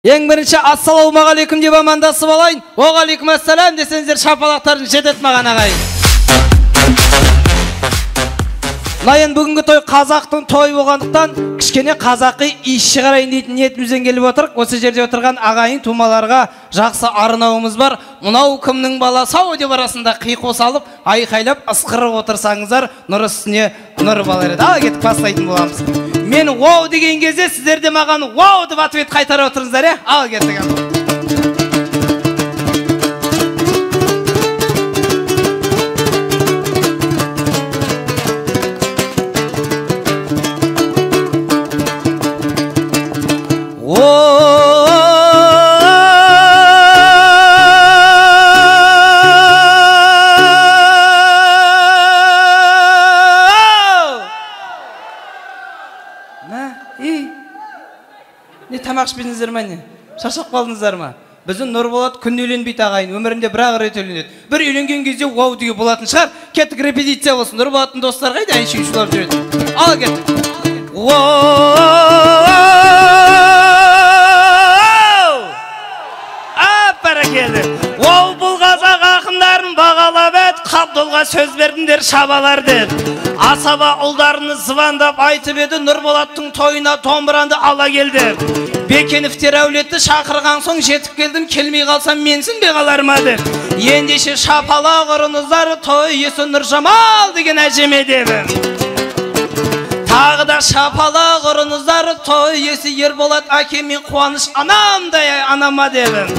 Ең бірінші ассалаумағалейкум деп амандасып алайын. Оғалейкум ассалам десеңіздер шапалақтарын жетет маған ағайын. Найын бүгінгі той қазақтың той болғандықтан кішкене қазақи иш шығарайын дейтін ниетімізден келіп отырық. Осы жерде отырған ағайын тумаларға жақсы арнауымыз бар. Мынау кімнің баласы ау деп арасында қиқу салып, айқайлап ысқырып отырсаңыздар, нұр үстіне нұр балар еді. Ал кетіп бастайтын боламыз. Мен вау деген кезде сіздер де маған вау деп ответ қайтарып отырыңыздар, ал кеттік. Не тамақ ішпедіңіздер ме не? Шаршап қалдыңыздар ма? Біздің Нұрболат күн үйленбейді ағайын, өмірінде бір-ақ рет үйленеді. Бір үйленген кезде вау деуге болатын шығар. Кеттік, репетиция болсын. Нұрболаттың достары қайда әнші ұшылап жүреді. Ал кеттік. Бәрекелді. Ол бұл қазақ ақындарын бағалап еді, Қабдолға сөз бердіңдер шабалар деп. Асаба ұлдарыны звандап айтып еді, Нұрболаттың тойына домбыранды ала келді. Бекеновтер әулетті шақырған соң жетіп келдім, келмей қалсам менсін бе қалар ма деп. Ендеше шапалақ ұрыңыздар, той иесі Нұржамал деген әжеме дебім. Тағы да шапалақ ұрыңыздар, той иесі Ерболат әкем мен Қуаныш анамдай анама дебім.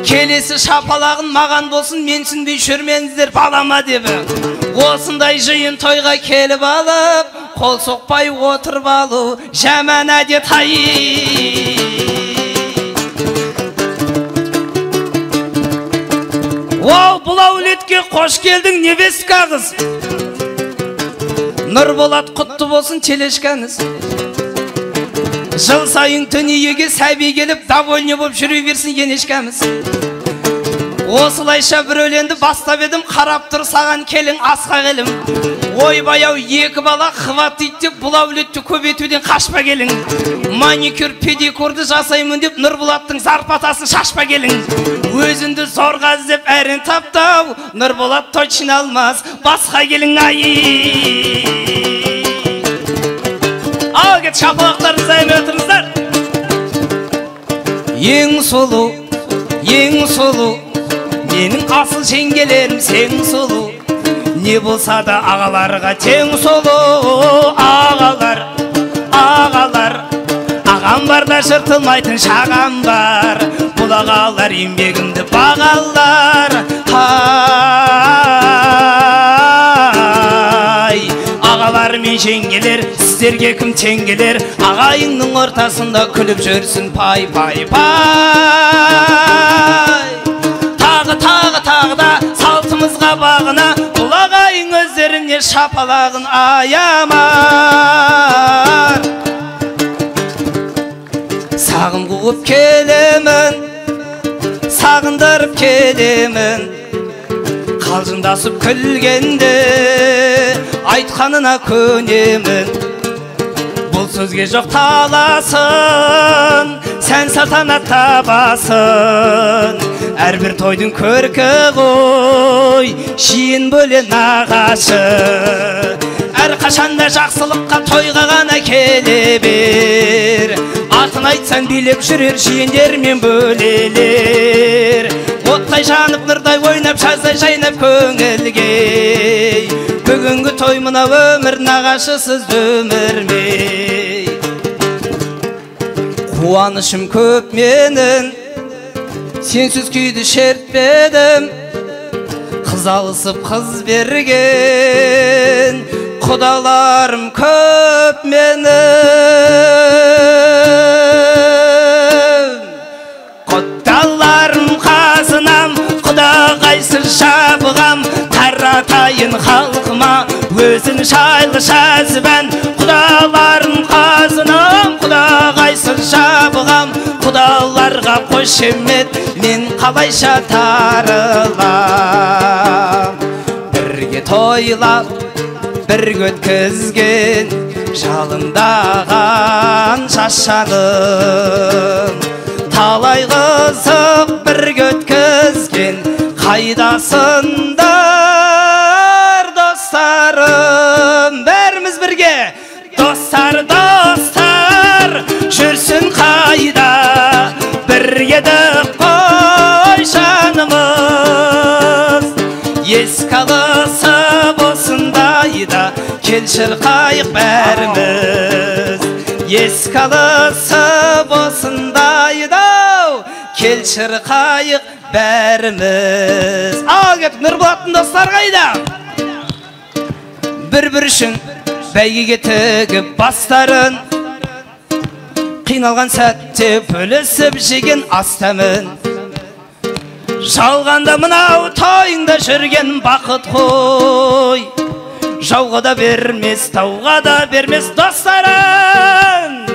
Келесі шапалағын маған болсын, менсінбей жүрменіздер балама дебім. Осындай жиын тойға келіп алып, қол соқпай отырып алу жаман әдет ай. Ол бұл әулетке қош келдің Невеска қыз. Нұрболат құтты болсын телешкаңыз. Жыл сайын дүниеге сәби келіп, довольны болып жүре берсін енешкамыз. Осылайша бір өлеңді бастап едім, қарап тұр саған келің асқа келім. Ойбай-ау екі бала қыват дейді деп, бұл әулетті көбейтуден қашпа келің. Маникюр, педикюрді жасаймын деп, Нұрболаттың зарплатасын шашпа келің. Өзінді зорға іздеп әрін таптау, Нұрболат точно алмас, басқа келің ай. Ал кет, шапалақтарыңызды әйме отырыңыздар. Ең сұлу, ең сұлу, менің асыл жеңгелерім сен сұлу. Не болса да ағаларға тең сұлу. Ағалар, ағалар, ағам бар да жыртылмайтын шағам бар. Бұл ағалар еңбегімді бағалар. Ағалар мен жеңгелер, сіздерге кім теңгелер? Ағайыңның ортасында күліп жүрсін пай пай пай. Тағы да салтымызға бағына, бұл ағайың өздеріне шапалағын аямар. Сағын қуып келемін, сағындырып келемін, қалжыңдасып күлгенде айтқанына көнемін. Бұл сөзге жоқ таласын, сән салтанат табасын. Әрбір тойдың көркі ғой, шиын бөле нағашы. Әр қашанда жақсылыққа тойға ғана келе бер. Атын айтсан билеп жүрер шиендер мен бөлелер. Оттай жанып нұрдай ойнап, жаздай жайнап көңілге. Бүгінгі той мына өмір нағашысыз өмірмей. Қуанышым көп менің, сенсіз күйді шертпедім. Қыз алысып қыз берген, құдаларым көп менің. Құдаларым қазынам, құдағайсыз жабығам. Таратайын халқыма өзін шайлы жазбан. Құдаларым қазынам, құдағайсыз жабығам. Құдаларға қошемет, мен қалайша тарылам. Бірге тойлап, бірге өткізген, жалындаған шашаным. талай қызық бірге өткізген қайдасындар достарым, бәріміз бірге. Достар, достар, жүрсін қайда, бірге қой жанымыз. Еске алысып осындайда келшір қайық бәріміз. Еске алысып осындайда келшір қайық бәріміз. Ал кеттік, Нұрболаттың достар қайда? Бір-бір үшін бәйгеге тігіп бастарын, қиналған сәтте бөлісіп жеген астамын. Жалғанда мынау тойыңда жүрген бақыт қой, жауға да бермес, тауға да бермес достарын.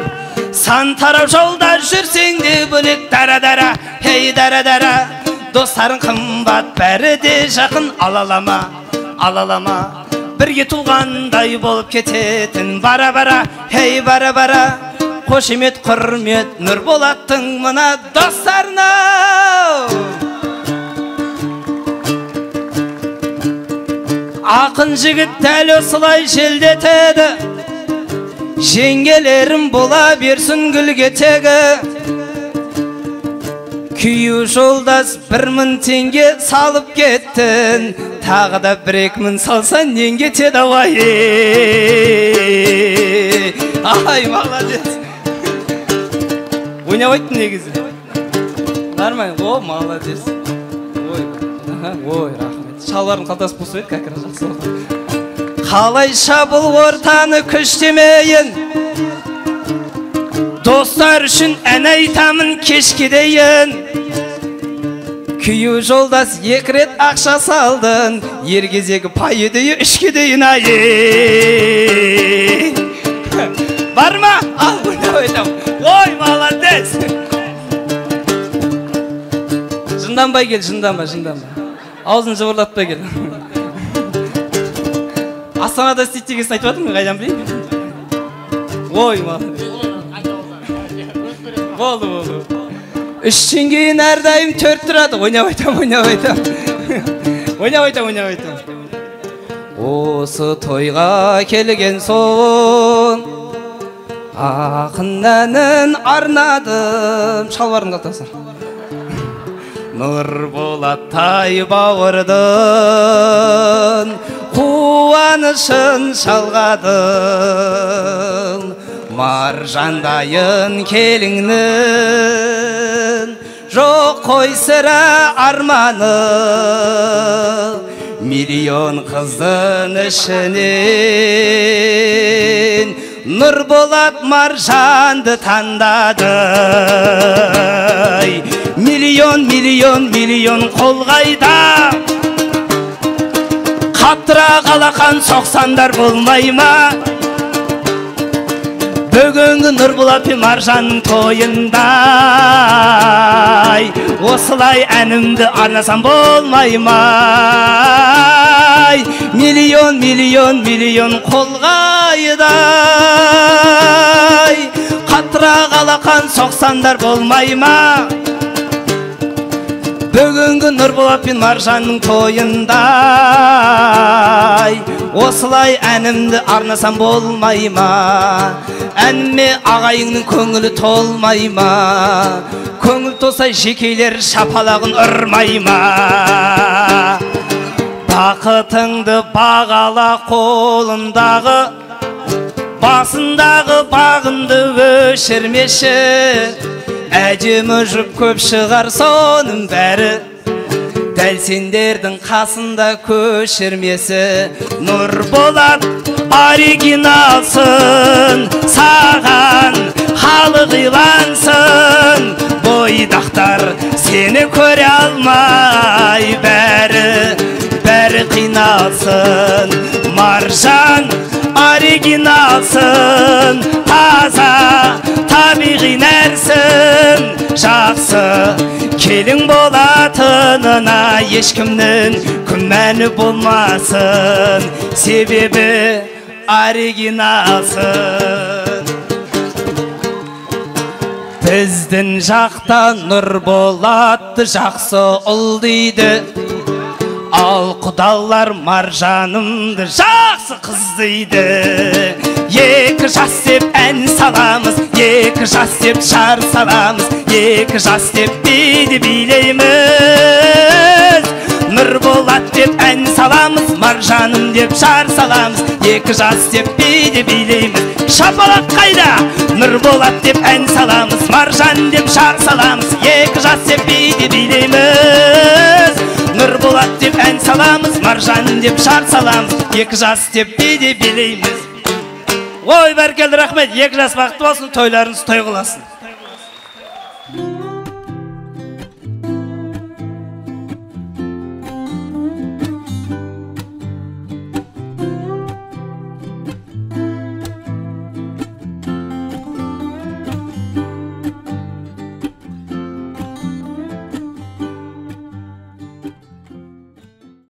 Сан тарау жолда жүрсең де бөлек дара-дара, хей дара-дара. Достарын қымбат, бәрі де жақын, алалама, алалама. Бірге туғандай болып кететін бара-бара, хей бара-бара. Қошемет, құрмет, Нұрболаттың мына достарына. Ақын жігіт дәл осылай желдетеді, жеңгелерім бола берсін гүлге тегі. Күйеу жолдас 1000 теңге салып кеттін, тағы да 1-2 салсан нең кетеді ай. Ай, молодец. Ойнап айттың негізі. Нормально, о, молодец. Ой, рахмет. Шалбарым қалтасы бос еді, кәкір жақсы болды. Қалайша бұл ортаны күштемейін, достар үшін ән айтамын кешке дейін. Күйеу жолдас 2 рет ақша салдың, ер кезегі пай өдейі 3-ке дейін ай. Бар ма? Ал, ойнап айтам. Ой, молодец. Жынданбай кел, жынданба. Аузын жыбырлатпай кел. Астанада істейді дегесін айтып жатырмын, қайдан білейін? Ой, молодец. Болды. 3-тен кейін әрдайым 4 тұрады. Ойнап айтам. Осы тойға келген соң ақын әнін арнадым. Шалбарың қалтасы. Нұрболаттай бауырдың қуанышын шалғадың. Маржандайын келіңнің жоқ қой сірә арманы. Миллион қыздың ішінен Нұрболат Маржанды таңдады. Миллион қолғайда, қаттыра қалақан соқсандар болмай ма? Бүгінгі Нұрболат пен Маржанның тойында осылай әнімді арнасам болмай ма? Миллион қолғайда, қаттыра қалақан соқсандар болмай ма? Бүгінгі Нұрболат пен Маржанның тойында осылай әнімді арнасам болмай ма? Әніме ағайыңның көңілі толмай ма? Көңіл толса жекейлер шапалағын ұрмай ма? Бақытыңды бағала қолындағы, басындағы бағынды өшірмеші. Әдемі жұп көп шығар соның бәрі, дәл сендердің қасында көшірмесі. Нұрболат оригиналсын, саған халық илансын. Бойдақтар сені көре алмай, бәрі қиналсын. Маржан оригиналсын, таза табиғи нәрсін. Жақсы келің болатынына ешкімнің күмәні болмасын, себебі оригиналсын. Біздің жақта Нұрболатты жақсы ұл дейді, ал құдалар Маржанымды жақсы қыз дейді. Екі жас деп ән саламыз, екі жас деп шар саламыз, екі жас деп биді билейміз. Нұрболат деп ән саламыз, Маржаным деп шар саламыз, екі жас деп биді билейміз. Шапалақ қайда? Нұрболат деп ән саламыз, Маржан деп шар саламыз, екі жас деп биді билейміз. Нұрболат деп ән саламыз, Маржан деп шар саламыз, екі жас деп биді билейміз. Ой, бәркелді, рахмет. Екі жас бақытты болсын, тойларыңыз той қыласын.